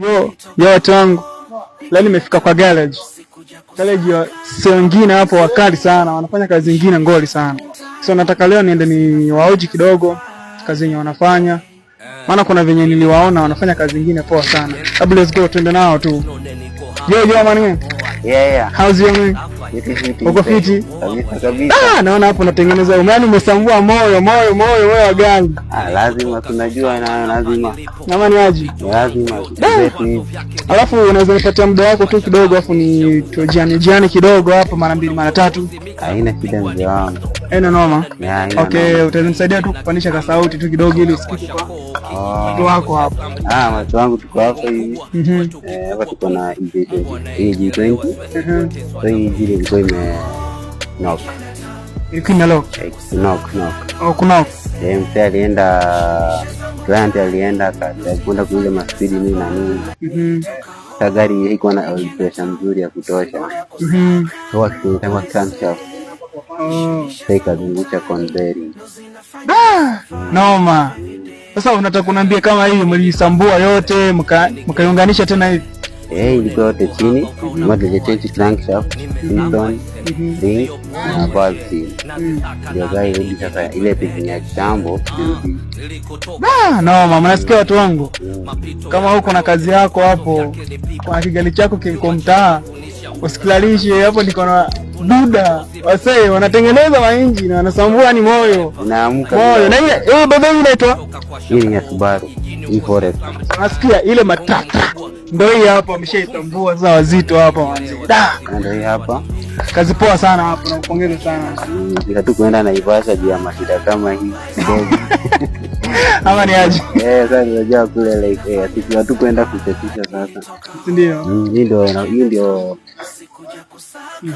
Yo watu wangu. Leo nimefika kwa garage. Garage sio wengine hapo wakali sana, wanafanya kazi nyingine ngoli sana. So nataka leo niende ni waoji kidogo kazi yenye wanafanya. Maana kuna venye niliwaona wanafanya kazi nyingine poa sana. Hebu let's go twende nao tu. Yo man. Yeah. How's your man? Uko fiti? Kabisa. Naona hapo unatengeneza umani umesambua moyo wa gani? Lazima tunajua na lazima. Nama ni aje? Lazima. Alafu unaweza nipatia muda wako tu kidogo afu ni tujiane kidogo hapa mara 2 mara 3. Haina shida mzee wangu. Haina noma. Okay, utanisaidia tu kupandisha ka sauti tu kidogo ili usikike kwa watu wako hapa. Watu wangu tuko hapa hivi. Hapa tuko na EG20. Kwa hiyo ile ilikuwa knock. Ilikuwa lock. Knock. Kuna client alienda kwenda kule maspeed nini na nini. Gari haikuwa na oil pressure nzuri ya kutosha. Kwa kama crankshaft. Sasa zungusha conveyor. Noma. Sasa unataka kuniambia kama hii mlisambua yote mkaiunganisha tena hivi? Ilikuwa yote chini, mmoja change crankshaft, piston, ring na valve seal. Ndio gari hili sasa ile piging ya kitambo. Noma, mnasikia watu wangu? Kama huko na kazi yako hapo, kwa kigali chako kiko mtaa, usikilalishe hapo niko na buda. Wasee wanatengeneza mainji na wanasambua ni moyo. Unaamka. Moyo. Na ile baba hii inaitwa hii ya Subaru. Hii Forest. Unasikia ile matata. Ndio hii hapa ameshaitambua sasa wazito hapa wanzi. Ndio hii hapa. Kazi poa sana hapa na kupongeza sana. Nika tu kwenda na Ivasa juu ya mashida kama hii. Ama ni aje? Sasa unajua kule like sisi tu kwenda kuchekisha sasa. Ndio. Hii ndio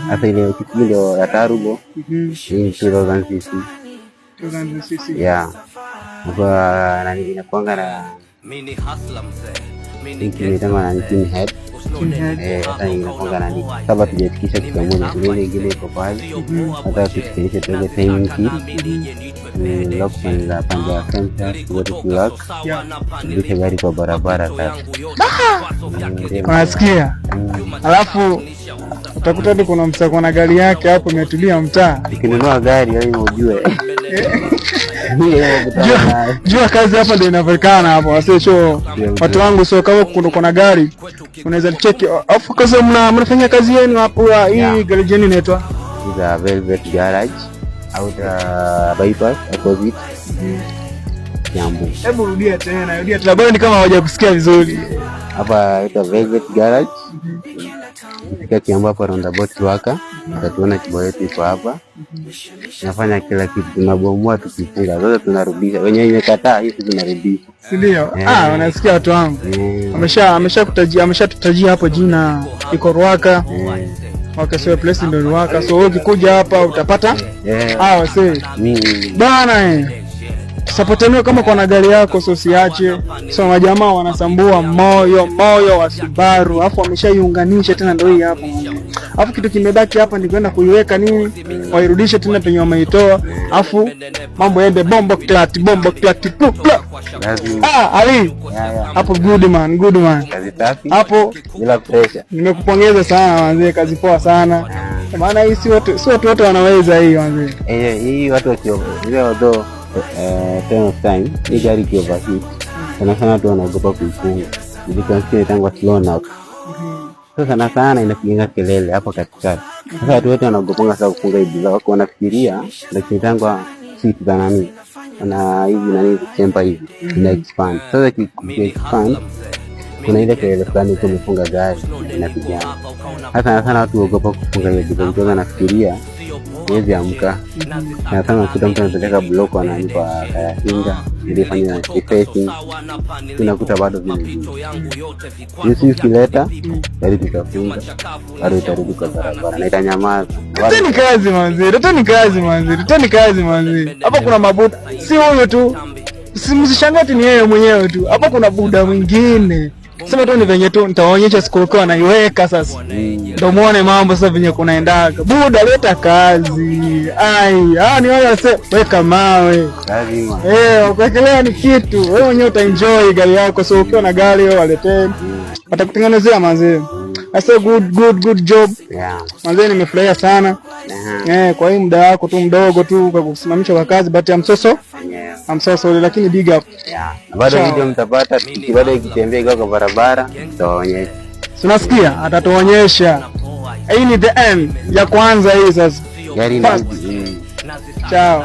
hata ile ndio ya Tarubo. Hii 2000cc. 2000cc. Yeah. Kwa nani inakuanga na mini hustler mzee. Mini kama na team head. Hata inakuanga na nini. Sasa tujifikisha kitu moja kile ingine iko pale. Hata tusikilize tuweze timing key. Lock and la pande ya center wote lock. Ndio gari kwa barabara sasa. Unasikia? Alafu utakuta hadi kuna msako na gari yake hapo imetulia mtaa. Ukinunua gari lazima ujue. Jua kazi hapa ndio inapatikana hapo. Wasee show watu wangu, sio kama kuna gari unaweza check. Afu kaza mnafanya kazi yenu hapo hii garage yenu inaitwa the Velvet Garage au the bypass opposite Jambo. Hebu rudia tena. Bado ni kama hawajakusikia vizuri. Hapa ita Velvet Garage. Kika Kiambu hapa roundabout waka. Utatuona kibao yetu iko hapa. Tunafanya kila kitu, tunabomoa tukifunga. Sasa tunarudisha. Wenye imekataa hivi tunarudisha. Si ndio? Unasikia watu wangu. Ameshatutajia hapo jina iko Ruaka. Okay, so place ndio Ruaka. So ukikuja hapa utapata wasee. Bana supporteni kama kwa na gari yako, so siache. So majamaa wanasambua moyo wa Subaru, afu wameshaiunganisha tena ndio hii hapa. Afu kitu kimebaki hapa ni kwenda kuiweka nini, wairudishe tena penye wameitoa, afu mambo yaende bombo clat Ali hapo. Good man kazi safi hapo bila pressure. Nimekupongeza sana wazee, kazi poa sana. Maana hii si watu wote wanaweza hii wazee. Hii watu wakiongea though time of time hii gari overheat sana tu wanaogopa kuifunga. Nilikansia tangu slow knock. Sasa sana inapiga kelele hapo katikati. Sasa watu wote wanaogopa sana kufunga hii bila wako wanafikiria lakini tangu seat za nani na hivi nani tempa hivi ina expand. Sasa expand kuna ile kelele fulani kufunga gari inapigana. Sasa sana watu waogopa kufunga hiyo bila mtu anafikiria hivi amka. Na kama kuta mtu anataka block ananipa kinga ili fanya defacing, unakuta bado vile hivi kileta gari tutafunga bado itarudi kwa barabara na itanyamaza. Tutani kazi manzi. Hapa kuna mabuda, si huyo tu, msishangati ni yeye mwenyewe tu. Hapa kuna buda mwingine Sema tu ni venye tu nitaonyesha siku ukiwa naiweka sasa. Ndio muone mambo sasa venye kunaendaga. Buda leta kazi. Ai, ni wale sasa weka mawe. Lazima. Ukiwekelea ni kitu. Wewe mwenyewe utaenjoy gari yako. So ukiwa na gari wewe waletee. Atakutengenezea mazee. I say good job. Yeah. Mazee nimefurahia sana. Kwa hiyo muda wako tu mdogo tu kwa kusimamisha kwa kazi, but I'm so sorry, lakini big up. Yeah. Bado video mtapata baada ya kitembea kwa barabara tutaonyesha. Tunasikia atatuonyesha. Hii ni the end ya kwanza hii sasa. Gari na Ciao.